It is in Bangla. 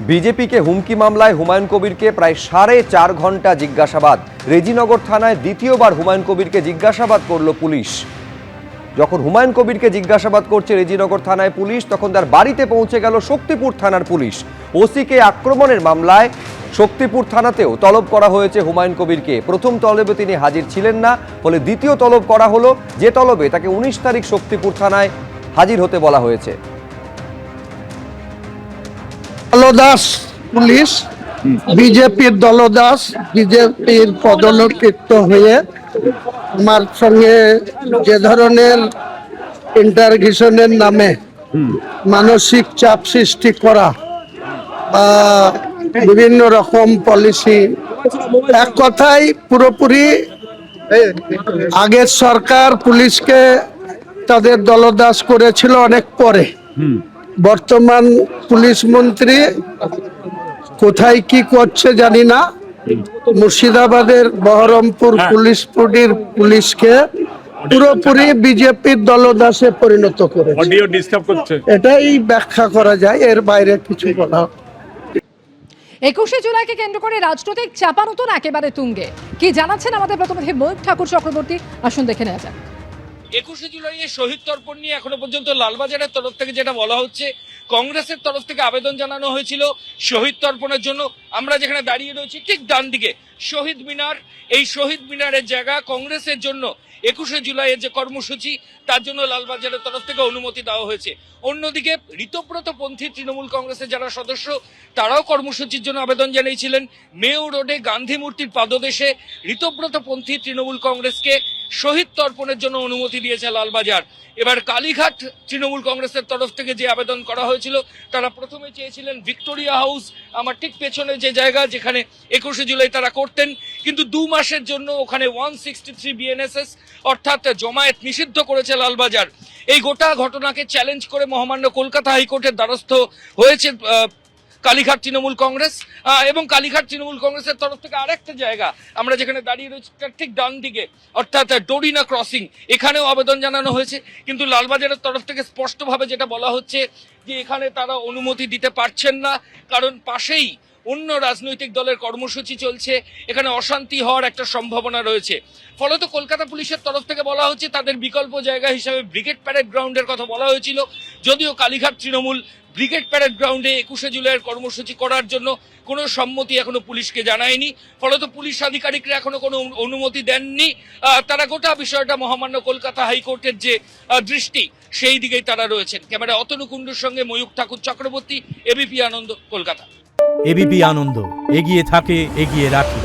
বিজেপিকে হুমকি মামলায় হুমায়ুন কবিরকে প্রায় 4.5 ঘন্টা জিজ্ঞাসাবাদ। রেজিনগর থানায় দ্বিতীয়বার হুমায়ুন কবিরকে জিজ্ঞাসাবাদ করল পুলিশ। যখন হুমায়ুন কবিরকে জিজ্ঞাসাবাদ করছে রেজিনগর থানায় পুলিশ, তখন তার বাড়িতে পৌঁছে গেল শক্তিপুর থানার পুলিশ। ওসিকে আক্রমণের মামলায় শক্তিপুর থানাতেও তলব করা হয়েছে হুমায়ুন কবিরকে। প্রথম তলবে তিনি হাজির ছিলেন না, ফলে দ্বিতীয় তলব করা হলো, যে তলবে তাকে 19 তারিখ শক্তিপুর থানায় হাজির হতে বলা হয়েছে। দলদাস পুলিশ, বিজেপির দলদাস, বিজেপির পদোন্নতিত হয়ে আমার সঙ্গে যে ধরনের ইন্টারগেশনের নামে মানসিক চাপ সৃষ্টি করা বা বিভিন্ন রকম পলিসি, এক কথায় পুরোপুরি আগের সরকার পুলিশকে তাদের দলদাস করেছিল অনেক পরে। বর্তমান পুলিশ মন্ত্রী কোথায় কি করছে জানি না, মুর্শিদাবাদের বহরমপুর পুলিশ ফাঁড়ির পুলিশকে পুরোপুরি বিজেপির দলদাসে পরিণত করেছে। এটাই ব্যাখ্যা করা যায়, এর বাইরে কিছু বলা। 21শে জুলাইকে কেন্দ্র করে রাজনৈতিক চাপানুতন একেবারে তুঙ্গে। কি জানাচ্ছেন আমাদের প্রতিনিধি ময়ূক ঠাকুর চক্রবর্তী, আসুন দেখে নেওয়া যাক। 21শে জুলাইয়ের শহীদ তর্পণ নিয়ে এখনো পর্যন্ত লালবাজারের তরফ থেকে যেটা বলা হচ্ছে, কংগ্রেসের তরফ থেকে আবেদন জানানো হয়েছিল শহীদ তর্পণের জন্য। আমরা যেখানে দাঁড়িয়ে রয়েছি ঠিক ডান দিকে শহীদ মিনার, এই শহীদ মিনারের জায়গা কংগ্রেসের জন্য 21শে জুলাইয়ের যে কর্মসূচি, তার জন্য লালবাজারের তরফ থেকে অনুমতি দেওয়া হয়েছে। অন্যদিকে ঋতব্রত পন্থী তৃণমূল কংগ্রেসের যারা সদস্য, তারাও কর্মসূচির জন্য আবেদন জানিয়েছিলেন। মেয়র রোডে গান্ধী মূর্তির পাদদেশে ঋতব্রত পন্থী তৃণমূল কংগ্রেসকে শহীদ তর্পণের জন্য অনুমতি দিয়েছে লালবাজার। এবার কালীঘাট তৃণমূল কংগ্রেসের তরফ থেকে যে আবেদন করা হয়েছিল, তারা প্রথমে চেয়েছিলেন ভিক্টোরিয়া হাউস, আমার ঠিক পেছনে যে জায়গা যেখানে 21শে জুলাই তারা করতেন, কিন্তু 2 মাসের জন্য ওখানে 163 বিএনএসএস অর্থাৎ জমায়েত নিষিদ্ধ করেছে লালবাজার। এই গোটা ঘটনাকে চ্যালেঞ্জ করে মহামান্য কলকাতা হাইকোর্টের দ্বারস্থ হয়েছে কালীঘাট তৃণমূল কংগ্রেস। এবং কালীঘাট তৃণমূল কংগ্রেসের তরফ থেকে আরেকটা জায়গা, আমরা যেখানে দাঁড়িয়ে রয়েছি ঠিক ডান দিকে অর্থাৎ ডোরিনা ক্রসিং, এখানেও আবেদন জানানো হয়েছে। কিন্তু লালবাজারের তরফ থেকে স্পষ্টভাবে যেটা বলা হচ্ছে যে এখানে তারা অনুমতি দিতে পারছেন না, কারণ পাশেই অন্য রাজনৈতিক দলের কর্মসূচি চলছে, এখানে অশান্তি হওয়ার একটা সম্ভাবনা রয়েছে। ফলত কলকাতা পুলিশের তরফ থেকে বলা হচ্ছে তাদের বিকল্প জায়গা হিসাবে ব্রিগেড প্যারেড গ্রাউন্ডের কথা বলা হয়েছিল, যদিও কালীঘাট তৃণমূল ব্রিগেড প্যারেড গ্রাউন্ডে 21শে জুলাইয়ের কর্মসূচি করার জন্য কোনো সম্মতি এখনো পুলিশকে জানায়নি। ফলত পুলিশ আধিকারিকরা এখনো কোনো অনুমতি দেননি। তারা গোটা বিষয়টা মহামান্য কলকাতা হাইকোর্টের যে দৃষ্টি, সেই দিকেই তারা রয়েছেন। ক্যামেরা অতনু কুণ্ডুর সঙ্গে ময়ূক ঠাকুর চক্রবর্তী, এবিপি আনন্দ, কলকাতা। এবিপি আনন্দ, এগিয়ে থাকে, এগিয়ে রাখে।